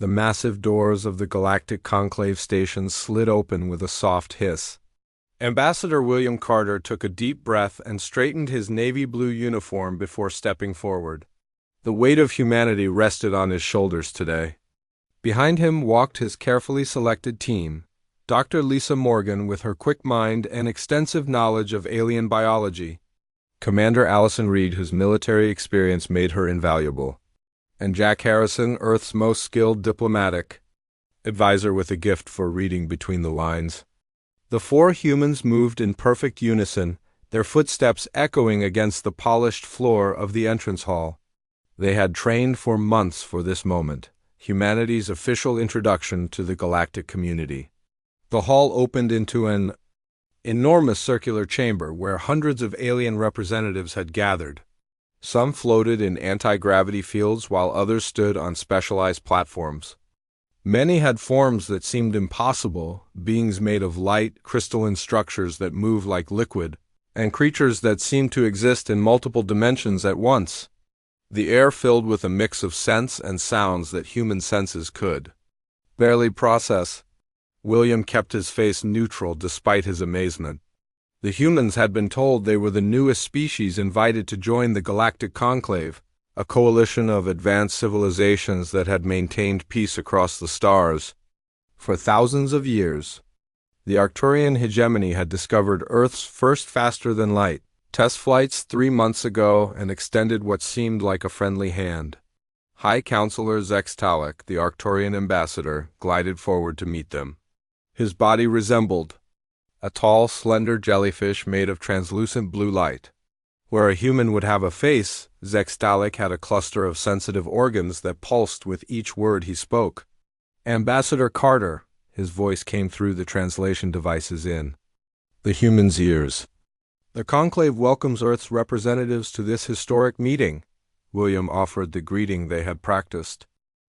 The massive doors of the Galactic Conclave station slid open with a soft hiss. Ambassador William Carter took a deep breath and straightened his navy blue uniform before stepping forward. The weight of humanity rested on his shoulders today. Behind him walked his carefully selected team, Dr. Lisa Morgan with her quick mind and extensive knowledge of alien biology, Commander Allison Reed whose military experience made her invaluable, and Jack Harrison, Earth's most skilled diplomatic advisor with a gift for reading between the lines. The four humans moved in perfect unison, their footsteps echoing against the polished floor of the entrance hall. They had trained for months for this moment, humanity's official introduction to the galactic community. The hall opened into an enormous circular chamber where hundreds of alien representatives had gathered. Some floated in anti-gravity fields while others stood on specialized platforms. Many had forms that seemed impossible, beings made of light, crystalline structures that move like liquid, and creatures that seemed to exist in multiple dimensions at once. The air filled with a mix of scents and sounds that human senses could barely process. William kept his face neutral despite his amazement. The humans had been told they were the newest species invited to join the Galactic Conclave, a coalition of advanced civilizations that had maintained peace across the stars for thousands of years. The Arcturian hegemony had discovered Earth's first faster-than-light test flights 3 months ago and extended what seemed like a friendly hand. High Counselor Zex Talek, the Arcturian ambassador, glided forward to meet them. His body resembled a tall, slender jellyfish made of translucent blue light. Where a human would have a face, Zex Talek had a cluster of sensitive organs that pulsed with each word he spoke. Ambassador Carter, his voice came through the translation devices in the human's ears. The Conclave welcomes Earth's representatives to this historic meeting. William offered the greeting they had practiced.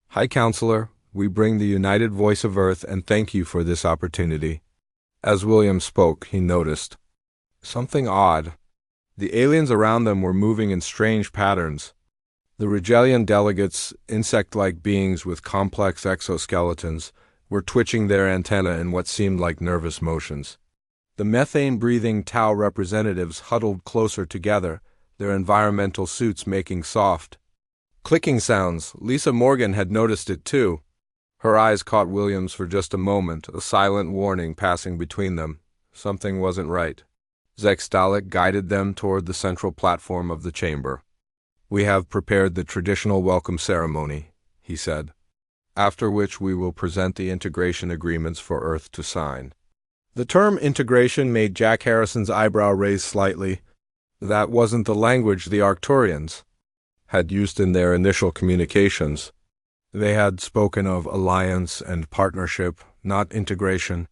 High Counselor, we bring the united voice of Earth and thank you for this opportunity. As William spoke, he noticed something odd. The aliens around them were moving in strange patterns. The Rigelian delegates, insect-like beings with complex exoskeletons, were twitching their antennae in what seemed like nervous motions. The methane-breathing Tau representatives huddled closer together, their environmental suits making soft clicking sounds. Lisa Morgan had noticed it too. Her eyes caught William's for just a moment, a silent warning passing between them. Something wasn't right. Zex Talek guided them toward the central platform of the chamber. We have prepared the traditional welcome ceremony, he said, after which we will present the integration agreements for Earth to sign. The term integration made Jack Harrison's eyebrow raise slightly. That wasn't the language the Arcturians had used in their initial communications. They had spoken of alliance and partnership, not integration.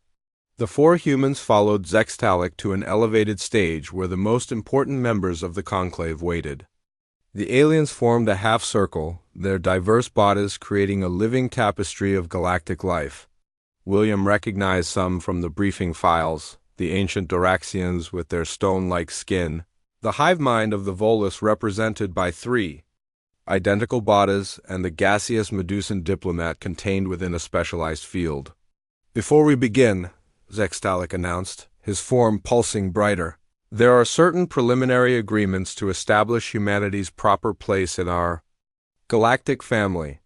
The four humans followed Zex Talek to an elevated stage where the most important members of the conclave waited. The aliens formed a half-circle, their diverse bodies creating a living tapestry of galactic life. William recognized some from the briefing files, the ancient Doraxians with their stone-like skin, the hive mind of the Volus represented by 3 identical bodies, and the gaseous Medusan diplomat contained within a specialized field. Before we begin, Zex Talek announced, his form pulsing brighter, there are certain preliminary agreements to establish humanity's proper place in our galactic family.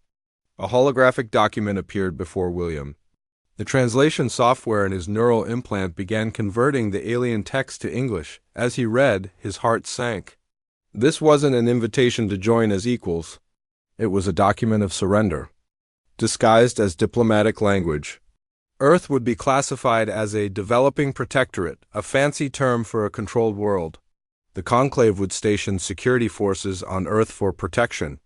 A holographic document appeared before William. The translation software in his neural implant began converting the alien text to English. As he read, his heart sank. This wasn't an invitation to join as equals. It was a document of surrender, disguised as diplomatic language. Earth would be classified as a developing protectorate, a fancy term for a controlled world. The conclave would station security forces on Earth for protection.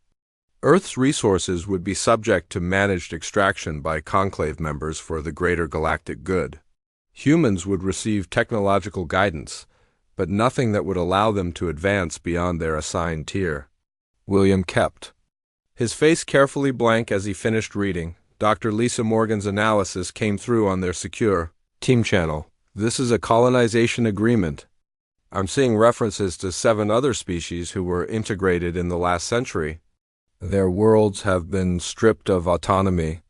Earth's resources would be subject to managed extraction by conclave members for the greater galactic good. Humans would receive technological guidance, but nothing that would allow them to advance beyond their assigned tier. William kept his face carefully blank as he finished reading. Dr. Lisa Morgan's analysis came through on their secure team channel. This is a colonization agreement. I'm seeing references to 7 other species who were integrated in the last century. Their worlds have been stripped of autonomy.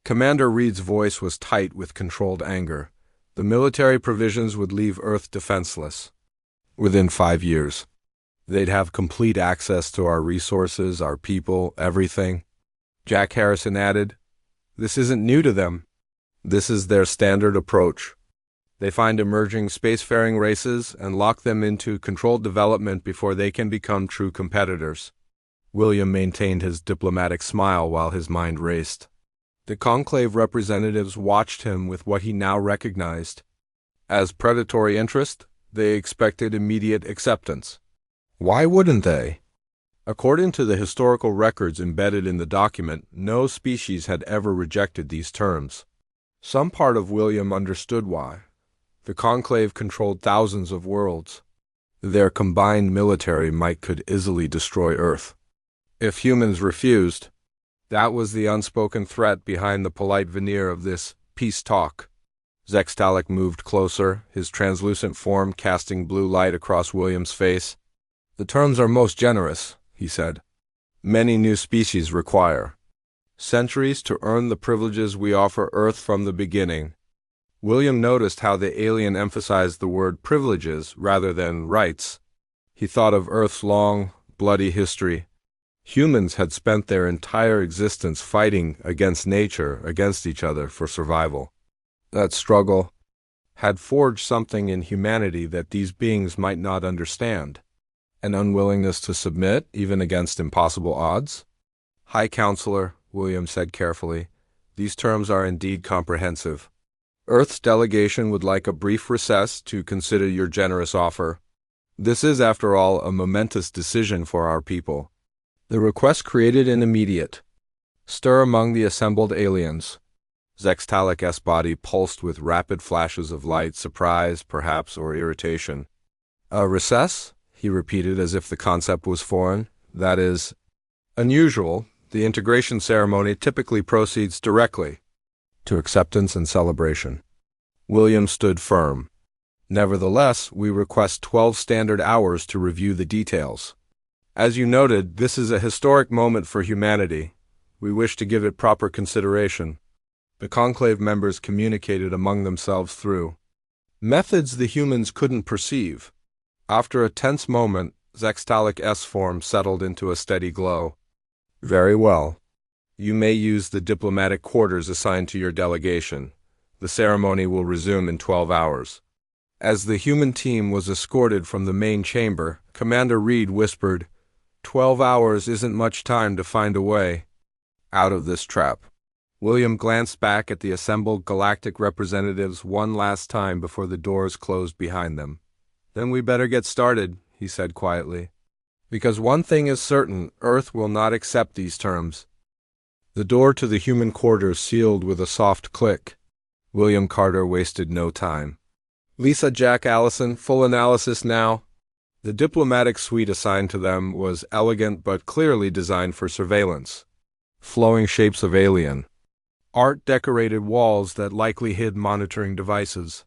Commander Reed's voice was tight with controlled anger. The military provisions would leave Earth defenseless. Within 5 years, they'd have complete access to our resources, our people, everything. Jack Harrison added, "This isn't new to them. This is their standard approach. They find emerging spacefaring races and lock them into controlled development before they can become true competitors." William maintained his diplomatic smile while his mind raced. The conclave representatives watched him with what he now recognized as predatory interest. They expected immediate acceptance. Why wouldn't they? According to the historical records embedded in the document, no species had ever rejected these terms. Some part of William understood why. The conclave controlled thousands of worlds. Their combined military might could easily destroy Earth. If humans refused, that was the unspoken threat behind the polite veneer of this peace talk. Zextalik moved closer, his translucent form casting blue light across William's face. "The terms are most generous," he said. "Many new species require centuries to earn the privileges we offer Earth from the beginning." William noticed how the alien emphasized the word privileges rather than rights. He thought of Earth's long, bloody history. Humans had spent their entire existence fighting against nature, against each other for survival. That struggle had forged something in humanity that these beings might not understand. An unwillingness to submit, even against impossible odds? "High Counselor," William said carefully, "these terms are indeed comprehensive. Earth's delegation would like a brief recess to consider your generous offer. This is, after all, a momentous decision for our people." The request created an immediate stir among the assembled aliens. Zextalik's body pulsed with rapid flashes of light, surprise, perhaps, or irritation. "A recess?" he repeated as if the concept was foreign. "That is unusual. The integration ceremony typically proceeds directly to acceptance and celebration." William stood firm. "Nevertheless, we request 12 standard hours to review the details. As you noted, this is a historic moment for humanity. We wish to give it proper consideration." The conclave members communicated among themselves through methods the humans couldn't perceive. After a tense moment, Zextalik's form settled into a steady glow. "Very well. You may use the diplomatic quarters assigned to your delegation. The ceremony will resume in 12 hours. As the human team was escorted from the main chamber, Commander Reed whispered, 12 hours isn't much time to find a way out of this trap." William glanced back at the assembled galactic representatives one last time before the doors closed behind them. "Then we better get started," he said quietly. "Because one thing is certain, Earth will not accept these terms." The door to the human quarters sealed with a soft click. William Carter wasted no time. "Lisa, Jack, Allison, full analysis now." The diplomatic suite assigned to them was elegant but clearly designed for surveillance. Flowing shapes of alien art decorated walls that likely hid monitoring devices.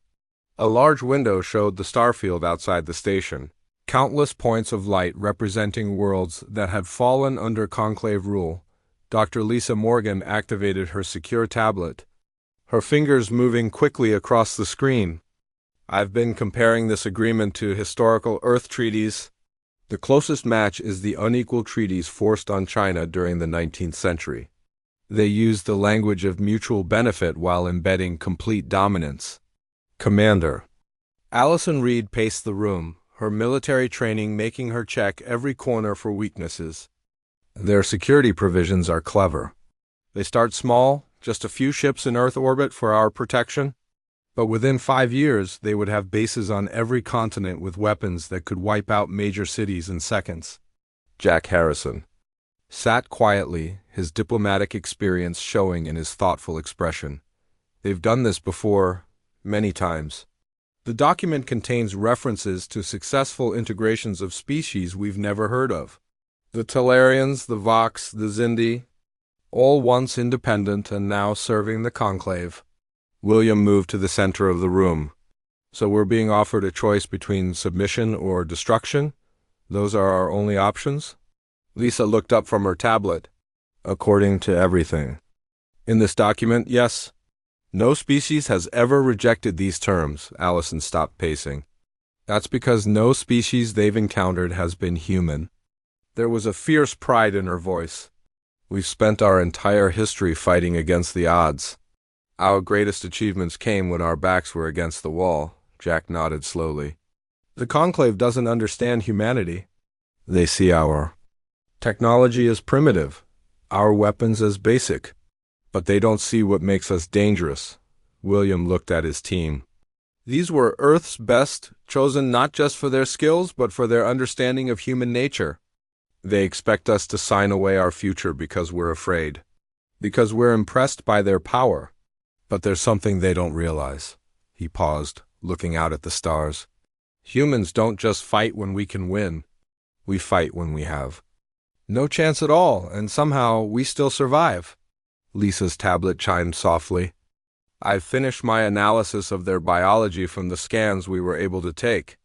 A large window showed the starfield outside the station, countless points of light representing worlds that had fallen under conclave rule. Dr. Lisa Morgan activated her secure tablet, her fingers moving quickly across the screen. "I've been comparing this agreement to historical Earth treaties. The closest match is the unequal treaties forced on China during the 19th century. They used the language of mutual benefit while embedding complete dominance." "Commander." Allison Reed paced the room, her military training making her check every corner for weaknesses. "Their security provisions are clever. They start small, just a few ships in Earth orbit for our protection. But within 5 years, they would have bases on every continent with weapons that could wipe out major cities in seconds." Jack Harrison sat quietly, his diplomatic experience showing in his thoughtful expression. "They've done this before, many times." The document contains references to successful integrations of species we've never heard of. The Talarians, the Vox, the Zindi, all once independent and now serving the conclave. William moved to the center of the room. "So we're being offered a choice between submission or destruction? Those are our only options?" Lisa looked up from her tablet. "According to everything." In this document, yes. No species has ever rejected these terms. Allison stopped pacing. That's because no species they've encountered has been human. There was a fierce pride in her voice. We've spent our entire history fighting against the odds. Our greatest achievements came when our backs were against the wall. Jack nodded slowly. The Conclave doesn't understand humanity. They see our technology as primitive, our weapons as basic. But they don't see what makes us dangerous. William looked at his team. These were Earth's best, chosen not just for their skills, but for their understanding of human nature. They expect us to sign away our future because we're afraid. Because we're impressed by their power. But there's something they don't realize. He paused, looking out at the stars. Humans don't just fight when we can win. We fight when we have no chance at all, and somehow we still survive. Lisa's tablet chimed softly. I've finished my analysis of their biology from the scans we were able to take.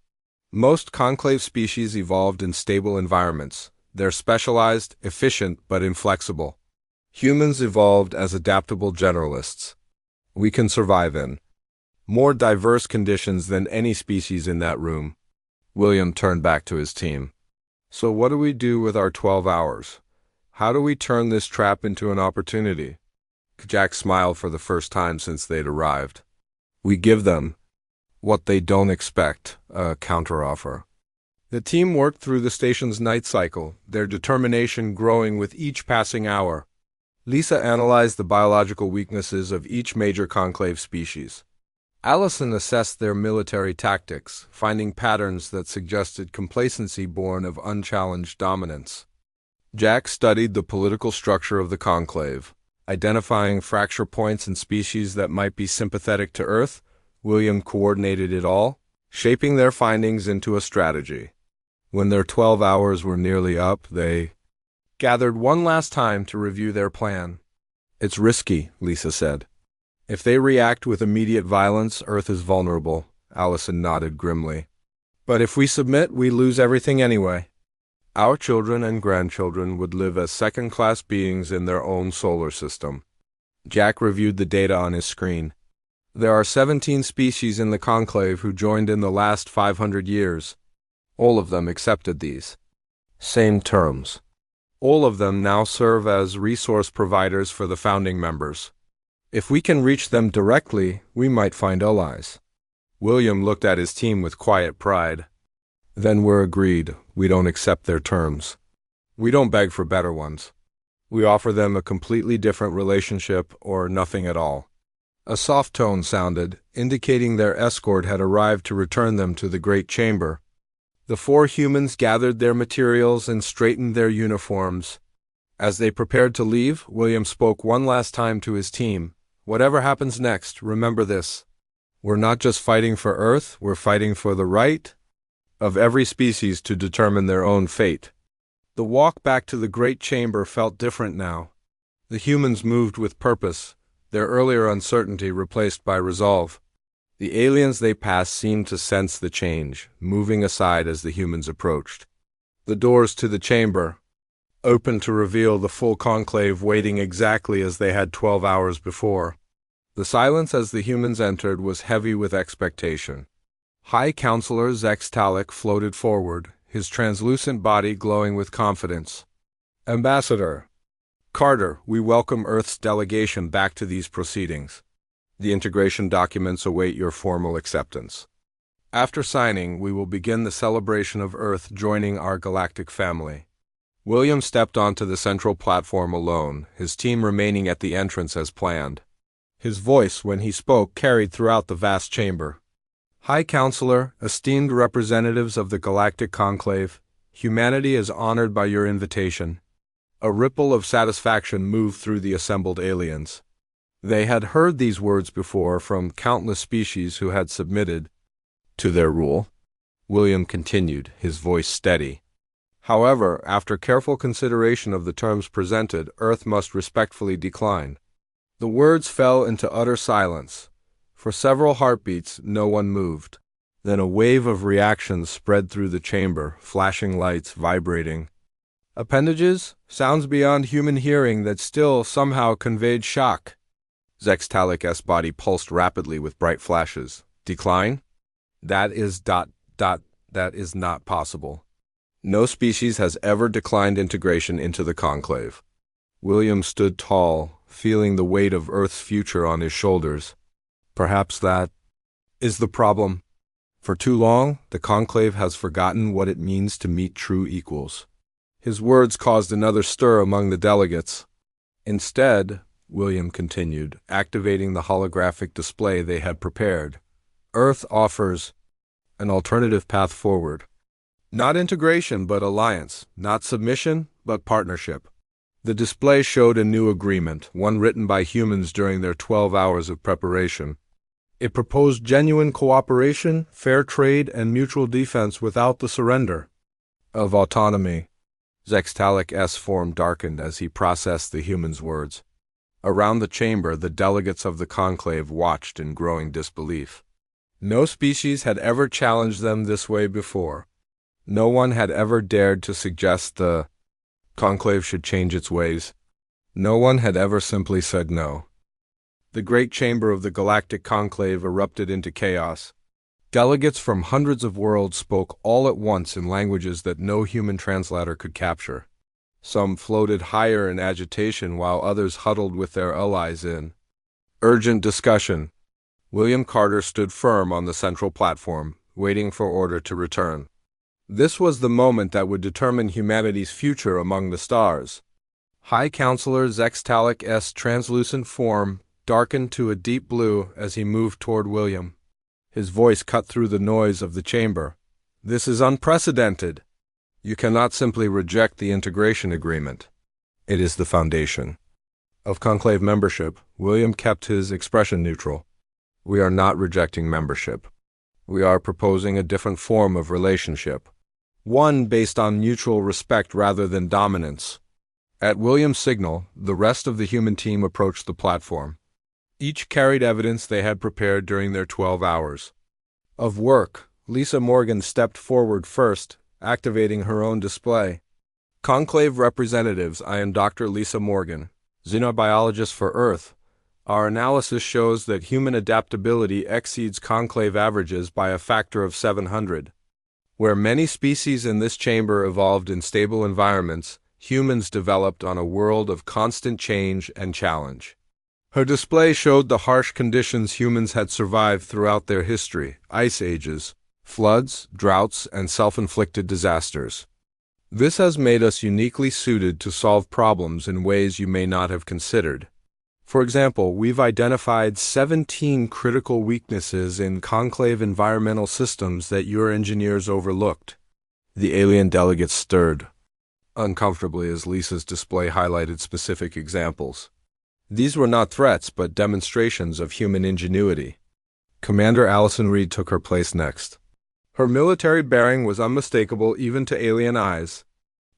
Most conclave species evolved in stable environments. They're specialized, efficient, but inflexible. Humans evolved as adaptable generalists. We can survive in more diverse conditions than any species in that room. William turned back to his team. So what do we do with our 12 hours? How do we turn this trap into an opportunity? Jack smiled for the first time since they'd arrived. We give them what they don't expect, a counteroffer. The team worked through the station's night cycle, their determination growing with each passing hour. Lisa analyzed the biological weaknesses of each major conclave species. Allison assessed their military tactics, finding patterns that suggested complacency born of unchallenged dominance. Jack studied the political structure of the conclave, identifying fracture points in species that might be sympathetic to Earth. William coordinated it all, shaping their findings into a strategy. When their 12 hours were nearly up, they gathered one last time to review their plan. It's risky, Lisa said. If they react with immediate violence, Earth is vulnerable. Allison nodded grimly. But if we submit, we lose everything anyway. Our children and grandchildren would live as second-class beings in their own solar system. Jack reviewed the data on his screen. There are 17 species in the conclave who joined in the last 500 years. All of them accepted these same terms. All of them now serve as resource providers for the founding members. If we can reach them directly, we might find allies. William looked at his team with quiet pride. Then we're agreed. We don't accept their terms. We don't beg for better ones. We offer them a completely different relationship or nothing at all. A soft tone sounded, indicating their escort had arrived to return them to the great chamber. The 4 humans gathered their materials and straightened their uniforms. As they prepared to leave, William spoke one last time to his team. Whatever happens next, remember this. We're not just fighting for Earth, we're fighting for the right of every species to determine their own fate. The walk back to the great chamber felt different now. The humans moved with purpose, their earlier uncertainty replaced by resolve. The aliens they passed seemed to sense the change, moving aside as the humans approached. The doors to the chamber opened to reveal the full conclave waiting exactly as they had 12 hours before. The silence as the humans entered was heavy with expectation. High Counselor Zex Talik floated forward, his translucent body glowing with confidence. Ambassador Carter, we welcome Earth's delegation back to these proceedings. The integration documents await your formal acceptance. After signing, we will begin the celebration of Earth joining our galactic family. William stepped onto the central platform alone, his team remaining at the entrance as planned. His voice, when he spoke, carried throughout the vast chamber. High Counselor, esteemed representatives of the Galactic Conclave, humanity is honored by your invitation. A ripple of satisfaction moved through the assembled aliens. They had heard these words before from countless species who had submitted to their rule. William continued, his voice steady. However, after careful consideration of the terms presented, Earth must respectfully decline. The words fell into utter silence. For several heartbeats, no one moved. Then a wave of reactions spread through the chamber, flashing lights vibrating. Appendages, sounds beyond human hearing that still somehow conveyed shock. Zextalic S body pulsed rapidly with bright flashes. Decline? That is not possible. No species has ever declined integration into the conclave. William stood tall, feeling the weight of Earth's future on his shoulders. Perhaps that is the problem. For too long, the conclave has forgotten what it means to meet true equals. His words caused another stir among the delegates. Instead, William continued, activating the holographic display they had prepared, Earth offers an alternative path forward. Not integration, but alliance. Not submission, but partnership. The display showed a new agreement, one written by humans during their 12 hours of preparation. It proposed genuine cooperation, fair trade, and mutual defense without the surrender of autonomy. Zextalic S form darkened as he processed the human's words. Around the chamber, the delegates of the conclave watched in growing disbelief. No species had ever challenged them this way before. No one had ever dared to suggest the conclave should change its ways. No one had ever simply said no. The great chamber of the galactic conclave erupted into chaos. Delegates from hundreds of worlds spoke all at once in languages that no human translator could capture. Some floated higher in agitation while others huddled with their allies in urgent discussion. William Carter stood firm on the central platform, waiting for order to return. This was the moment that would determine humanity's future among the stars. High Counselor Zextalic S translucent form darkened to a deep blue as he moved toward William. His voice cut through the noise of the chamber. This is unprecedented. You cannot simply reject the integration agreement. It is the foundation of conclave membership. William kept his expression neutral. We are not rejecting membership. We are proposing a different form of relationship. One based on mutual respect rather than dominance. At William's signal, the rest of the human team approached the platform. Each carried evidence they had prepared during their 12 hours of work. Lisa Morgan stepped forward first, activating her own display. Conclave representatives, I am Dr. Lisa Morgan, xenobiologist for Earth. Our analysis shows that human adaptability exceeds conclave averages by a factor of 700. Where many species in this chamber evolved in stable environments, humans developed on a world of constant change and challenge. Her display showed the harsh conditions humans had survived throughout their history: ice ages, floods, droughts, and self-inflicted disasters. This has made us uniquely suited to solve problems in ways you may not have considered. For example, we've identified 17 critical weaknesses in conclave environmental systems that your engineers overlooked. The alien delegates stirred uncomfortably as Lisa's display highlighted specific examples. These were not threats, but demonstrations of human ingenuity. Commander Allison Reed took her place next. Her military bearing was unmistakable even to alien eyes.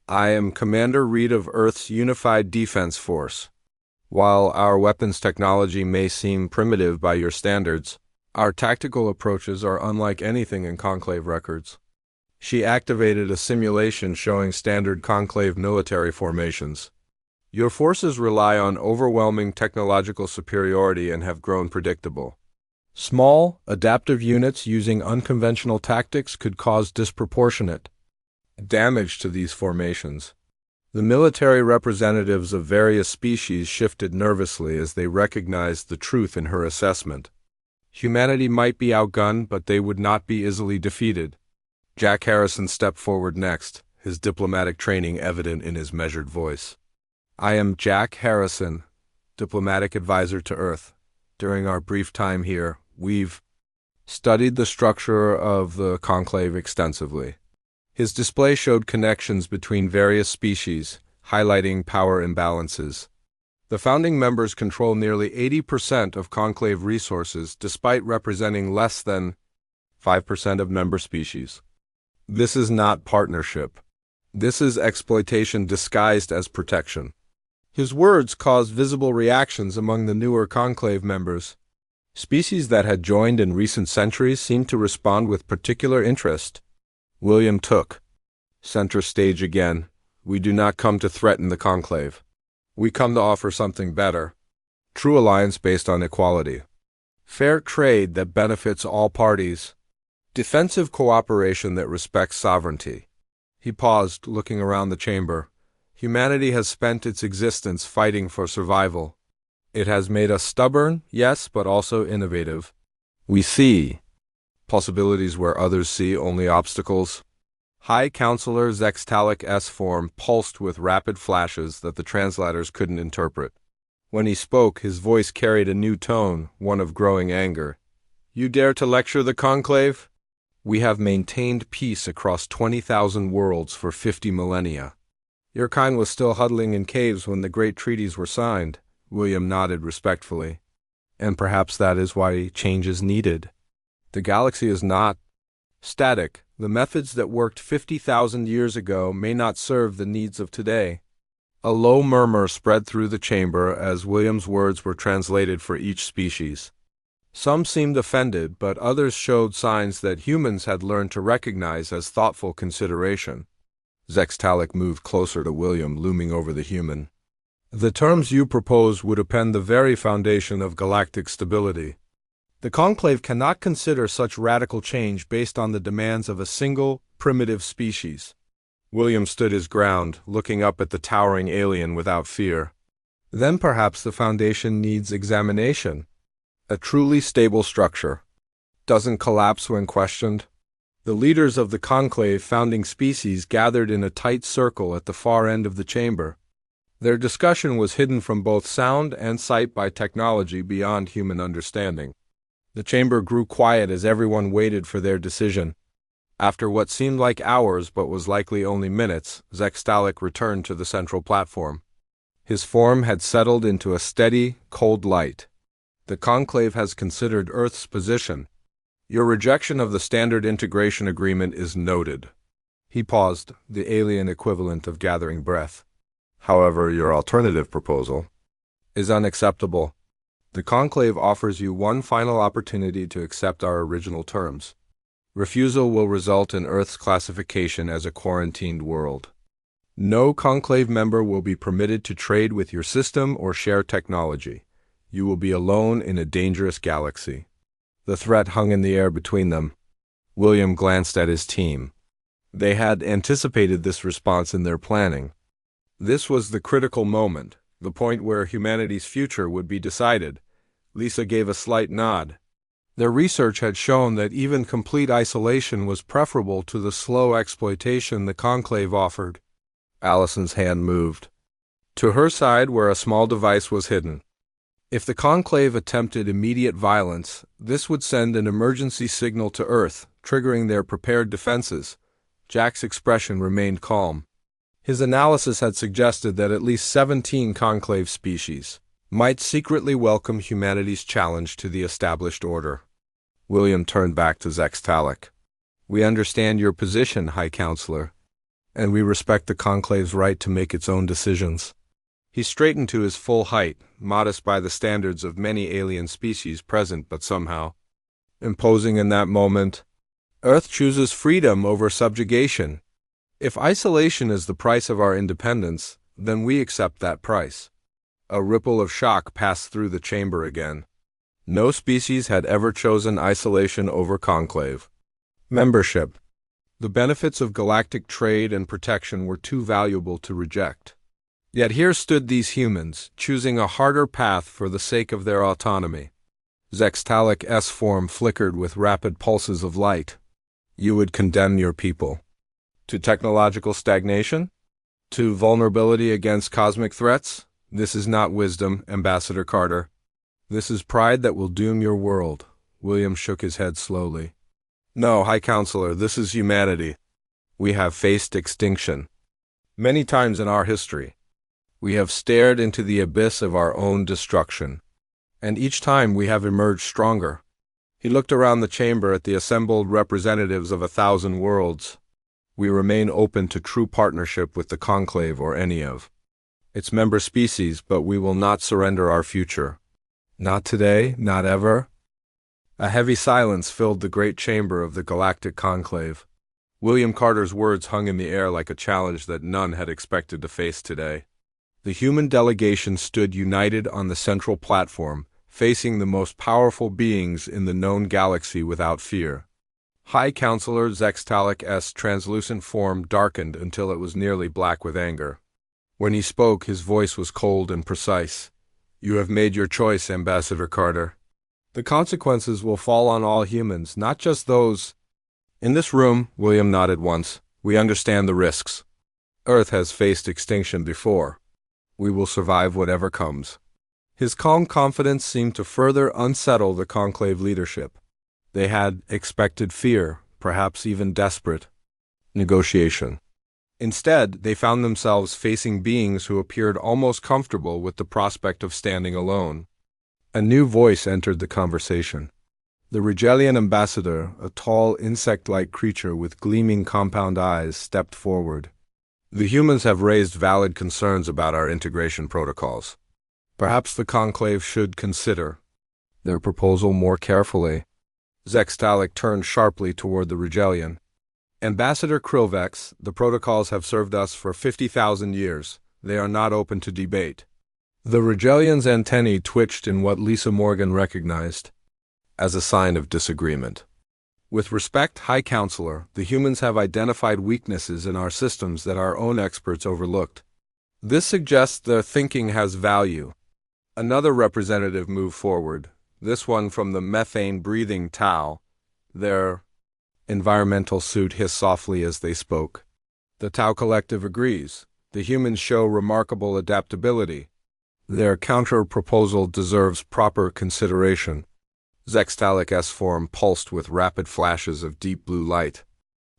I am Commander Reed of Earth's Unified Defense Force. While our weapons technology may seem primitive by your standards, our tactical approaches are unlike anything in conclave records. She activated a simulation showing standard conclave military formations. Your forces rely on overwhelming technological superiority and have grown predictable. Small, adaptive units using unconventional tactics could cause disproportionate damage to these formations. The military representatives of various species shifted nervously as they recognized the truth in her assessment. Humanity might be outgunned, but they would not be easily defeated. Jack Harrison stepped forward next, his diplomatic training evident in his measured voice. I am Jack Harrison, diplomatic advisor to Earth. During our brief time here, we've studied the structure of the conclave extensively. His display showed connections between various species, highlighting power imbalances. The founding members control nearly 80% of conclave resources, despite representing less than 5% of member species. This is not partnership. This is exploitation disguised as protection. His words caused visible reactions among the newer conclave members. Species that had joined in recent centuries seemed to respond with particular interest. William took center stage again, We do not come to threaten the conclave. We come to offer something better. True alliance based on equality. Fair trade that benefits all parties. Defensive cooperation that respects sovereignty. He paused, looking around the chamber. Humanity has spent its existence fighting for survival. It has made us stubborn, yes, but also innovative. We see possibilities where others see only obstacles. High Counselor Zextalic S form pulsed with rapid flashes that the translators couldn't interpret. When he spoke, his voice carried a new tone, one of growing anger. You dare to lecture the conclave? We have maintained peace across 20,000 worlds for 50 millennia. Your kind was still huddling in caves when the great treaties were signed. William nodded respectfully. And perhaps that is why change is needed. The galaxy is not static. The methods that worked 50,000 years ago may not serve the needs of today. A low murmur spread through the chamber as William's words were translated for each species. Some seemed offended, but others showed signs that humans had learned to recognize as thoughtful consideration. Zextalic moved closer to William, looming over the human. The terms you propose would upend the very foundation of galactic stability. The conclave cannot consider such radical change based on the demands of a single, primitive species. William stood his ground, looking up at the towering alien without fear. Then perhaps the foundation needs examination. A truly stable structure doesn't collapse when questioned. The leaders of the conclave founding species gathered in a tight circle at the far end of the chamber. Their discussion was hidden from both sound and sight by technology beyond human understanding. The chamber grew quiet as everyone waited for their decision. After what seemed like hours but was likely only minutes, Zextalic returned to the central platform. His form had settled into a steady, cold light. The conclave has considered Earth's position. Your rejection of the Standard Integration Agreement is noted. He paused, the alien equivalent of gathering breath. However, your alternative proposal is unacceptable. The conclave offers you one final opportunity to accept our original terms. Refusal will result in Earth's classification as a quarantined world. No conclave member will be permitted to trade with your system or share technology. You will be alone in a dangerous galaxy. The threat hung in the air between them. William glanced at his team. They had anticipated this response in their planning. This was the critical moment, the point where humanity's future would be decided. Lisa gave a slight nod. Their research had shown that even complete isolation was preferable to the slow exploitation the conclave offered. Allison's hand moved to her side where a small device was hidden. If the conclave attempted immediate violence, this would send an emergency signal to Earth, triggering their prepared defenses. Jack's expression remained calm. His analysis had suggested that at least 17 conclave species might secretly welcome humanity's challenge to the established order. William turned back to Zextalic. We understand your position, High Counselor, and we respect the conclave's right to make its own decisions. He straightened to his full height, modest by the standards of many alien species present but somehow imposing in that moment. Earth chooses freedom over subjugation. If isolation is the price of our independence, then we accept that price. A ripple of shock passed through the chamber again. No species had ever chosen isolation over conclave membership. The benefits of galactic trade and protection were too valuable to reject. Yet here stood these humans, choosing a harder path for the sake of their autonomy. Zextalic S form flickered with rapid pulses of light. You would condemn your people to technological stagnation? To vulnerability against cosmic threats? This is not wisdom, Ambassador Carter. This is pride that will doom your world. William shook his head slowly. No, High Counselor, this is humanity. We have faced extinction many times in our history. We have stared into the abyss of our own destruction, and each time we have emerged stronger. He looked around the chamber at the assembled representatives of 1,000 worlds. We remain open to true partnership with the conclave or any of its member species, but we will not surrender our future. Not today, not ever. A heavy silence filled the great chamber of the galactic conclave. William Carter's words hung in the air like a challenge that none had expected to face today. The human delegation stood united on the central platform, facing the most powerful beings in the known galaxy without fear. High Counselor Zextalic's translucent form darkened until it was nearly black with anger. When he spoke, his voice was cold and precise. "You have made your choice, Ambassador Carter. The consequences will fall on all humans, not just those in this room." William nodded once. "We understand the risks. Earth has faced extinction before. We will survive whatever comes." His calm confidence seemed to further unsettle the Conclave leadership. They had expected fear, perhaps even desperate negotiation. Instead, they found themselves facing beings who appeared almost comfortable with the prospect of standing alone. A new voice entered the conversation. The Rigelian ambassador, a tall, insect-like creature with gleaming compound eyes, stepped forward. "The humans have raised valid concerns about our integration protocols. Perhaps the Conclave should consider their proposal more carefully." Zextalic turned sharply toward the Rigelian. "Ambassador Krillvex, the protocols have served us for 50,000 years. They are not open to debate." The Rigelian's antennae twitched in what Lisa Morgan recognized as a sign of disagreement. "With respect, High Counselor, the humans have identified weaknesses in our systems that our own experts overlooked. This suggests their thinking has value." Another representative moved forward, this one from the methane-breathing Tau. Their environmental suit hissed softly as they spoke. "The Tau Collective agrees. The humans show remarkable adaptability. Their counter-proposal deserves proper consideration." Zextalic's form pulsed with rapid flashes of deep blue light.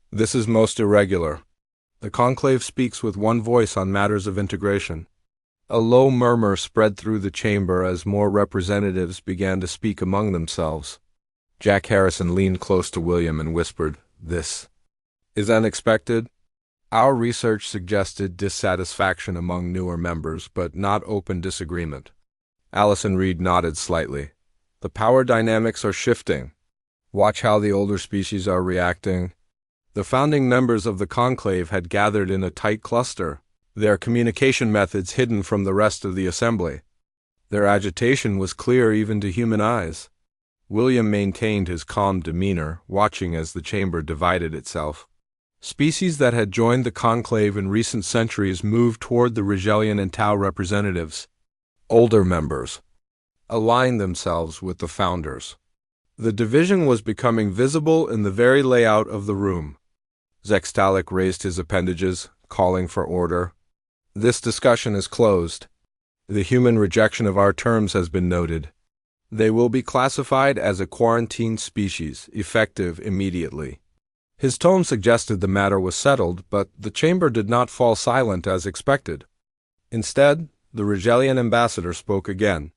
"This is most irregular. The Conclave speaks with one voice on matters of integration." A low murmur spread through the chamber as more representatives began to speak among themselves. Jack Harrison leaned close to William and whispered, "This is unexpected. Our research suggested dissatisfaction among newer members, but not open disagreement." Allison Reed nodded slightly. "The power dynamics are shifting. Watch how the older species are reacting." The founding members of the Conclave had gathered in a tight cluster, their communication methods hidden from the rest of the assembly. Their agitation was clear even to human eyes. William maintained his calm demeanor, watching as the chamber divided itself. Species that had joined the Conclave in recent centuries moved toward the Rigelian and Tau representatives. Older members aligned themselves with the founders. The division was becoming visible in the very layout of the room. Zextalic raised his appendages, calling for order. "This discussion is closed. The human rejection of our terms has been noted. They will be classified as a quarantined species, effective immediately." His tone suggested the matter was settled, but the chamber did not fall silent as expected. Instead, the Rigelian ambassador spoke again.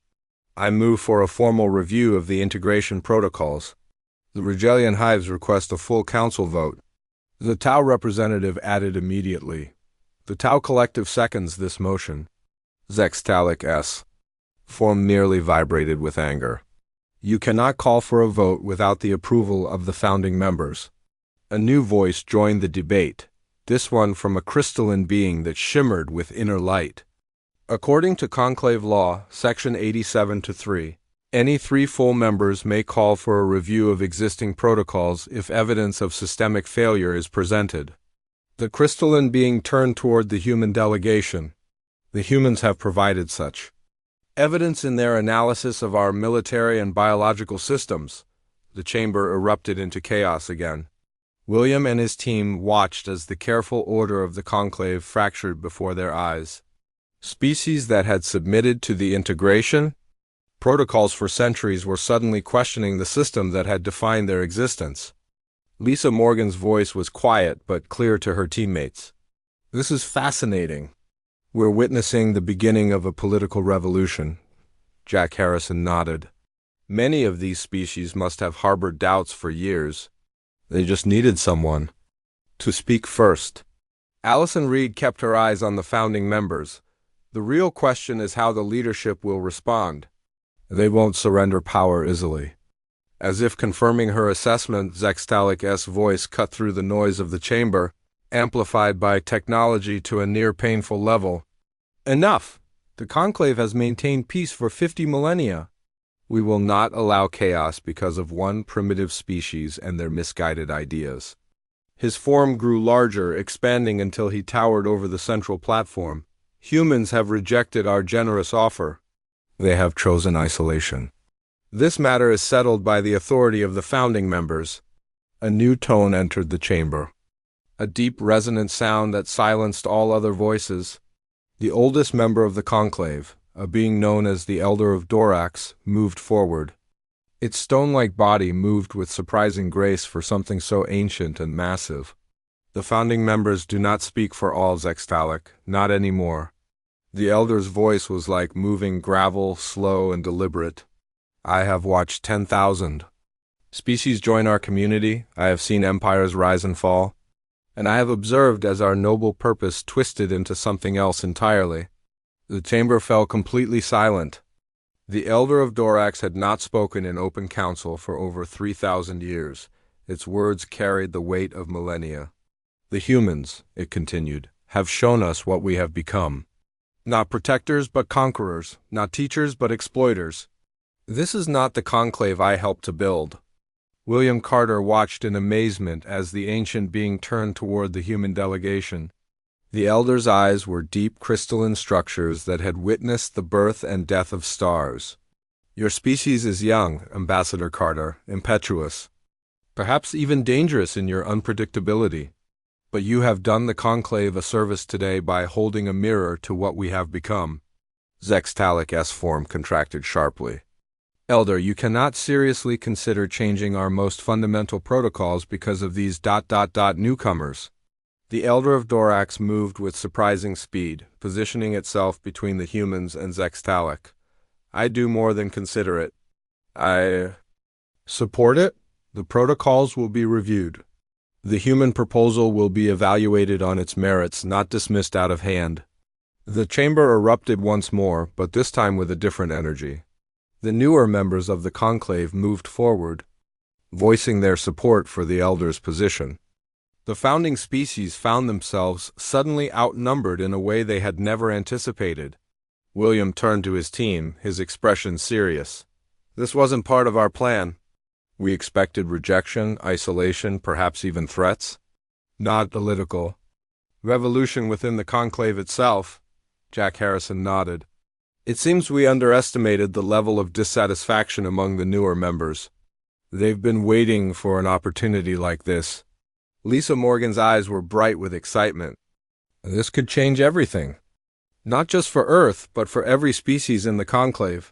"I move for a formal review of the integration protocols. The Rigelian hives request a full council vote." The Tau representative added immediately, "The Tau Collective seconds this motion." Zextalic's form merely vibrated with anger. "You cannot call for a vote without the approval of the founding members." A new voice joined the debate, this one from a crystalline being that shimmered with inner light. According to Conclave Law, Section 87-3, any 3 full members may call for a review of existing protocols if evidence of systemic failure is presented. The crystalline being turned toward the human delegation. "The humans have provided such evidence in their analysis of our military and biological systems." The chamber erupted into chaos again. William and his team watched as the careful order of the Conclave fractured before their eyes. Species that had submitted to the integration protocols for centuries were suddenly questioning the system that had defined their existence. Lisa Morgan's voice was quiet but clear to her teammates. "This is fascinating. We're witnessing the beginning of a political revolution." Jack Harrison nodded. "Many of these species must have harbored doubts for years. They just needed someone to speak first." Allison Reed kept her eyes on the founding members. "The real question is how the leadership will respond. They won't surrender power easily. As if confirming her assessment, Zextalic's voice cut through the noise of the chamber, amplified by technology to a near-painful level. Enough! The Conclave has maintained peace for 50 millennia. We will not allow chaos because of one primitive species and their misguided ideas. His form grew larger, expanding until he towered over the central platform. Humans have rejected our generous offer. They have chosen isolation. This matter is settled by the authority of the founding members. A new tone entered the chamber. A deep, resonant sound that silenced all other voices. The oldest member of the Conclave, a being known as the Elder of Dorax, moved forward. Its stone-like body moved with surprising grace for something so ancient and massive. The founding members do not speak for all, Zextalic, not anymore. The Elder's voice was like moving gravel, slow and deliberate. I have watched 10,000 species join our community. I have seen empires rise and fall. And I have observed as our noble purpose twisted into something else entirely. The chamber fell completely silent. The Elder of Dorax had not spoken in open council for over 3,000 years. Its words carried the weight of millennia. The humans, it continued, have shown us what we have become. Not protectors but conquerors, not teachers but exploiters. This is not the conclave I helped to build. William Carter watched in amazement as the ancient being turned toward the human delegation. The Elder's eyes were deep crystalline structures that had witnessed the birth and death of stars. Your species is young, Ambassador Carter, impetuous, perhaps even dangerous in your unpredictability. But you have done the conclave a service today by holding a mirror to what we have become. Zextalic's form contracted sharply. Elder, you cannot seriously consider changing our most fundamental protocols because of these newcomers. The Elder of Dorax moved with surprising speed, positioning itself between the humans and Zextalic. I do more than consider it. I support it. The protocols will be reviewed. The human proposal will be evaluated on its merits, not dismissed out of hand. The chamber erupted once more, but this time with a different energy. The newer members of the conclave moved forward, voicing their support for the Elder's position. The founding species found themselves suddenly outnumbered in a way they had never anticipated. William turned to his team, his expression serious. This wasn't part of our plan. We expected rejection, isolation, perhaps even threats. Not political. Revolution within the conclave itself. Jack Harrison nodded. It seems we underestimated the level of dissatisfaction among the newer members. They've been waiting for an opportunity like this. Lisa Morgan's eyes were bright with excitement. This could change everything. Not just for Earth, but for every species in the conclave.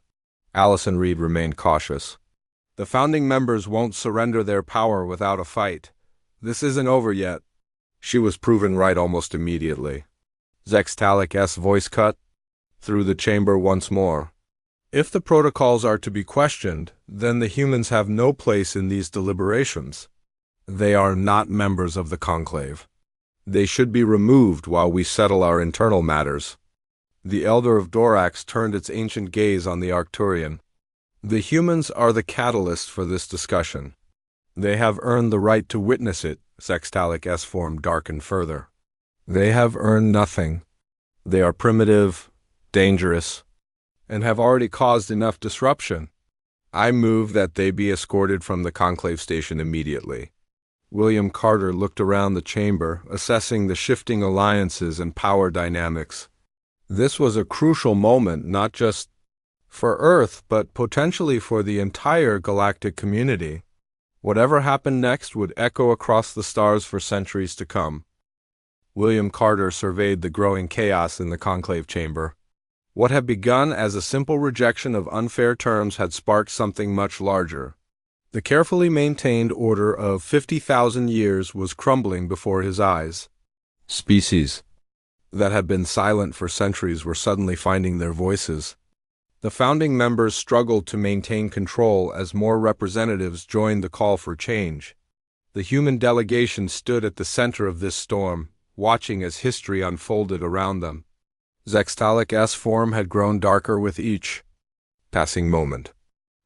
Allison Reed remained cautious. The founding members won't surrender their power without a fight. This isn't over yet. She was proven right almost immediately. Zextalic's voice cut through the chamber once more. If the protocols are to be questioned, then the humans have no place in these deliberations. They are not members of the conclave. They should be removed while we settle our internal matters. The Elder of Dorax turned its ancient gaze on the Arcturian. The humans are the catalyst for this discussion. They have earned the right to witness it. Zextalic's form darkened further. They have earned nothing. They are primitive, dangerous, and have already caused enough disruption. I move that they be escorted from the conclave station immediately. William Carter looked around the chamber, assessing the shifting alliances and power dynamics. This was a crucial moment, not just for Earth, but potentially for the entire galactic community. Whatever happened next would echo across the stars for centuries to come. William Carter surveyed the growing chaos in the conclave chamber. What had begun as a simple rejection of unfair terms had sparked something much larger. The carefully maintained order of 50,000 years was crumbling before his eyes. Species that had been silent for centuries were suddenly finding their voices. The founding members struggled to maintain control as more representatives joined the call for change. The human delegation stood at the center of this storm, watching as history unfolded around them. Zextalic's form had grown darker with each passing moment.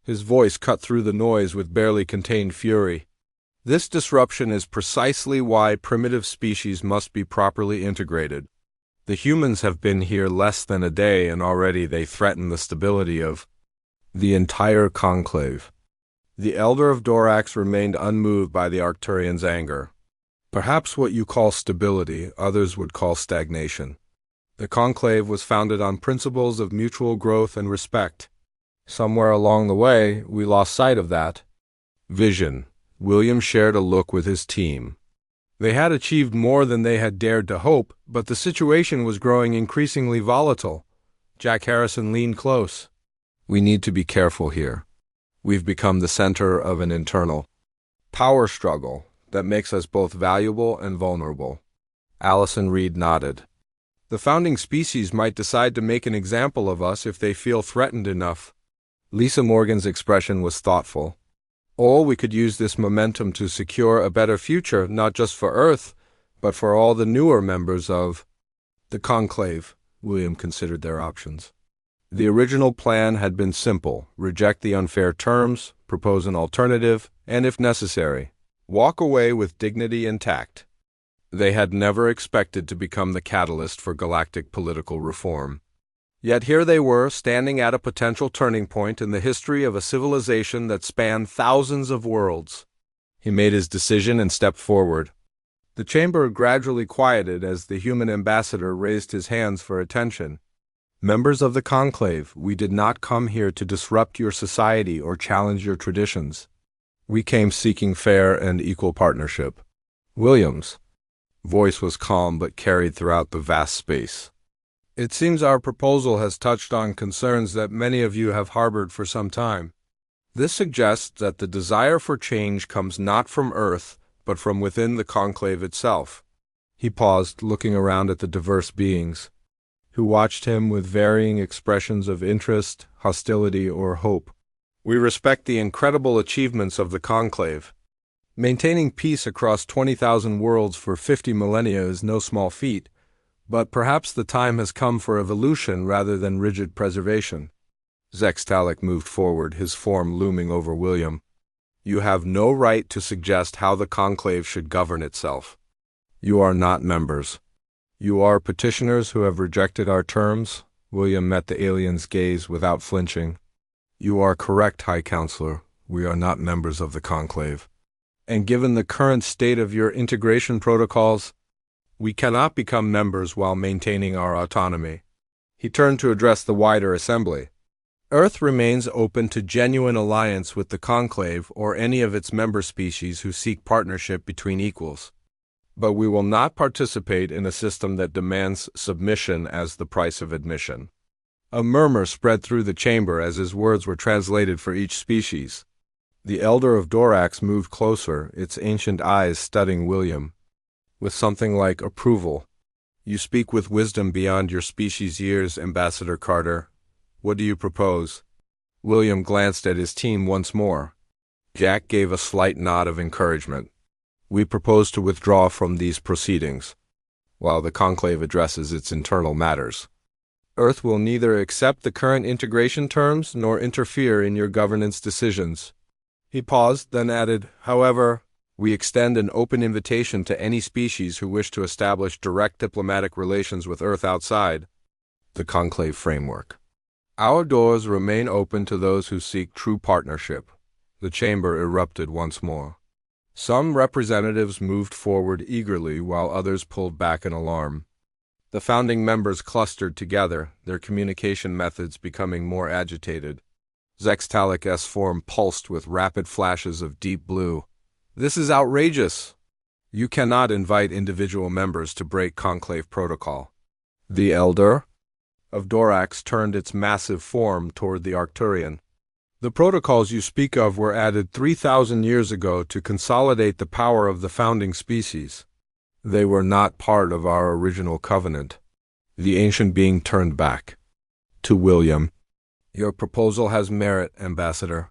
His voice cut through the noise with barely contained fury. This disruption is precisely why primitive species must be properly integrated. The humans have been here less than a day, and already they threaten the stability of the entire conclave. The Elder of Dorax remained unmoved by the Arcturians' anger. Perhaps what you call stability, others would call stagnation. The conclave was founded on principles of mutual growth and respect. Somewhere along the way, we lost sight of that vision. William shared a look with his team. They had achieved more than they had dared to hope, but the situation was growing increasingly volatile. Jack Harrison leaned close. We need to be careful here. We've become the center of an internal power struggle that makes us both valuable and vulnerable. Allison Reed nodded. The founding species might decide to make an example of us if they feel threatened enough. Lisa Morgan's expression was thoughtful. Or we could use this momentum to secure a better future, not just for Earth, but for all the newer members of the conclave. William considered their options. The original plan had been simple: reject the unfair terms, propose an alternative, and if necessary, walk away with dignity intact. They had never expected to become the catalyst for galactic political reform. Yet here they were, standing at a potential turning point in the history of a civilization that spanned thousands of worlds. He made his decision and stepped forward. The chamber gradually quieted as the human ambassador raised his hands for attention. Members of the conclave, we did not come here to disrupt your society or challenge your traditions. We came seeking fair and equal partnership. William's voice was calm but carried throughout the vast space. It seems our proposal has touched on concerns that many of you have harbored for some time. This suggests that the desire for change comes not from Earth, but from within the conclave itself. He paused, looking around at the diverse beings, who watched him with varying expressions of interest, hostility, or hope. We respect the incredible achievements of the conclave. Maintaining peace across 20,000 worlds for 50 millennia is no small feat. But perhaps the time has come for evolution rather than rigid preservation. Zextalic moved forward, his form looming over William. You have no right to suggest how the conclave should govern itself. You are not members. You are petitioners who have rejected our terms. William met the alien's gaze without flinching. You are correct, High Counselor. We are not members of the conclave. And given the current state of your integration protocols, we cannot become members while maintaining our autonomy. He turned to address the wider assembly. Earth remains open to genuine alliance with the conclave or any of its member species who seek partnership between equals. But we will not participate in a system that demands submission as the price of admission. A murmur spread through the chamber as his words were translated for each species. The Elder of Dorax moved closer, its ancient eyes studying William with something like approval. You speak with wisdom beyond your species' years, Ambassador Carter. What do you propose? William glanced at his team once more. Jack gave a slight nod of encouragement. We propose to withdraw from these proceedings, while the conclave addresses its internal matters. Earth will neither accept the current integration terms nor interfere in your governance decisions. He paused, then added, however, we extend an open invitation to any species who wish to establish direct diplomatic relations with Earth outside the conclave framework. Our doors remain open to those who seek true partnership. The chamber erupted once more. Some representatives moved forward eagerly while others pulled back in alarm. The founding members clustered together, their communication methods becoming more agitated. Zextalic's form pulsed with rapid flashes of deep blue. This is outrageous. You cannot invite individual members to break conclave protocol. The Elder of Dorax turned its massive form toward the Arcturian. The protocols you speak of were added 3,000 years ago to consolidate the power of the founding species. They were not part of our original covenant. The ancient being turned back. To William. Your proposal has merit, Ambassador.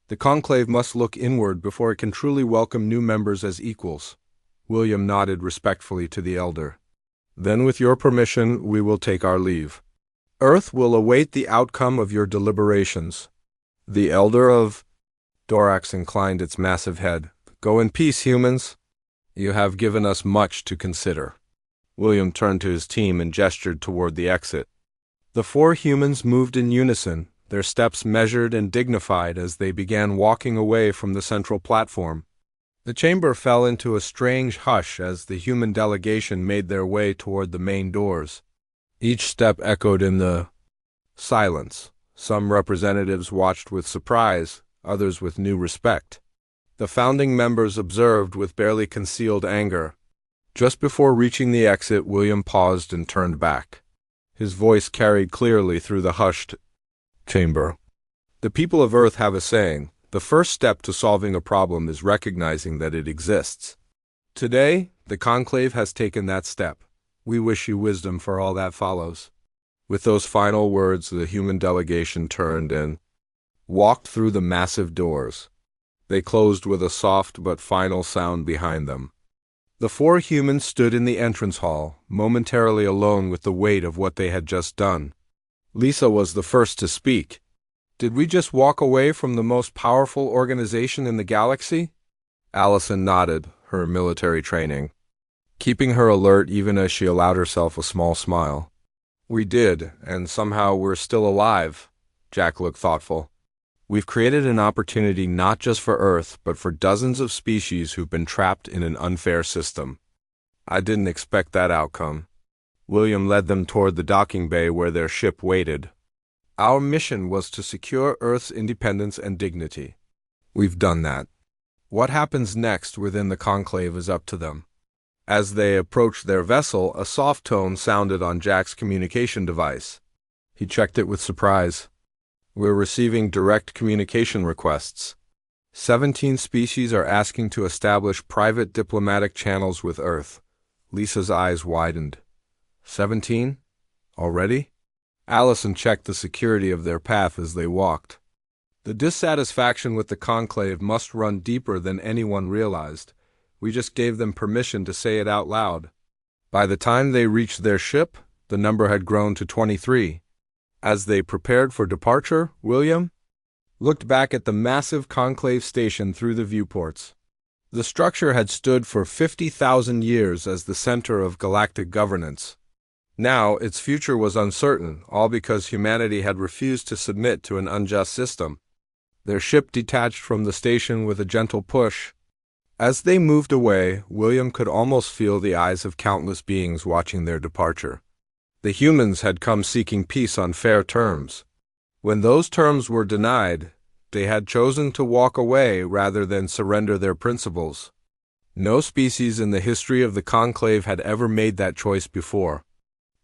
The conclave must look inward before it can truly welcome new members as equals. William nodded respectfully to the Elder. Then with your permission, we will take our leave. Earth will await the outcome of your deliberations. The Elder of Dorax inclined its massive head. Go in peace, humans. You have given us much to consider. William turned to his team and gestured toward the exit. The four humans moved in unison, their steps measured and dignified as they began walking away from the central platform. The chamber fell into a strange hush as the human delegation made their way toward the main doors. Each step echoed in the silence. Some representatives watched with surprise, others with new respect. The founding members observed with barely concealed anger. Just before reaching the exit, William paused and turned back. His voice carried clearly through the hushed chamber. The people of Earth have a saying: the first step to solving a problem is recognizing that it exists. Today, the Conclave has taken that step. We wish you wisdom for all that follows. With those final words, the human delegation turned and walked through the massive doors. They closed with a soft but final sound behind them. The four humans stood in the entrance hall, momentarily alone with the weight of what they had just done. Lisa was the first to speak. Did we just walk away from the most powerful organization in the galaxy? Allison nodded, her military training keeping her alert even as she allowed herself a small smile. We did, and somehow we're still alive. Jack looked thoughtful. We've created an opportunity not just for Earth, but for dozens of species who've been trapped in an unfair system. I didn't expect that outcome. William led them toward the docking bay where their ship waited. Our mission was to secure Earth's independence and dignity. We've done that. What happens next within the Conclave is up to them. As they approached their vessel, a soft tone sounded on Jack's communication device. He checked it with surprise. We're receiving direct communication requests. 17 species are asking to establish private diplomatic channels with Earth. Lisa's eyes widened. 17? Already? Allison checked the security of their path as they walked. The dissatisfaction with the Conclave must run deeper than anyone realized. We just gave them permission to say it out loud. By the time they reached their ship, the number had grown to 23. As they prepared for departure, William looked back at the massive Conclave station through the viewports. The structure had stood for 50,000 years as the center of galactic governance. Now, its future was uncertain, all because humanity had refused to submit to an unjust system. Their ship detached from the station with a gentle push. As they moved away, William could almost feel the eyes of countless beings watching their departure. The humans had come seeking peace on fair terms. When those terms were denied, they had chosen to walk away rather than surrender their principles. No species in the history of the Conclave had ever made that choice before.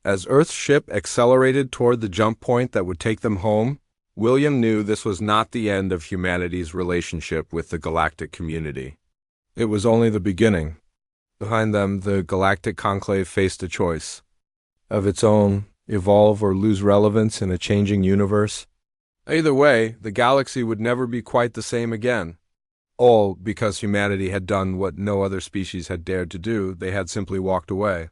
As Earth's ship accelerated toward the jump point that would take them home, William knew this was not the end of humanity's relationship with the galactic community. It was only the beginning. Behind them, the Galactic Conclave faced a choice. Of its own, evolve or lose relevance in a changing universe. Either way, the galaxy would never be quite the same again. All because humanity had done what no other species had dared to do. They had simply walked away.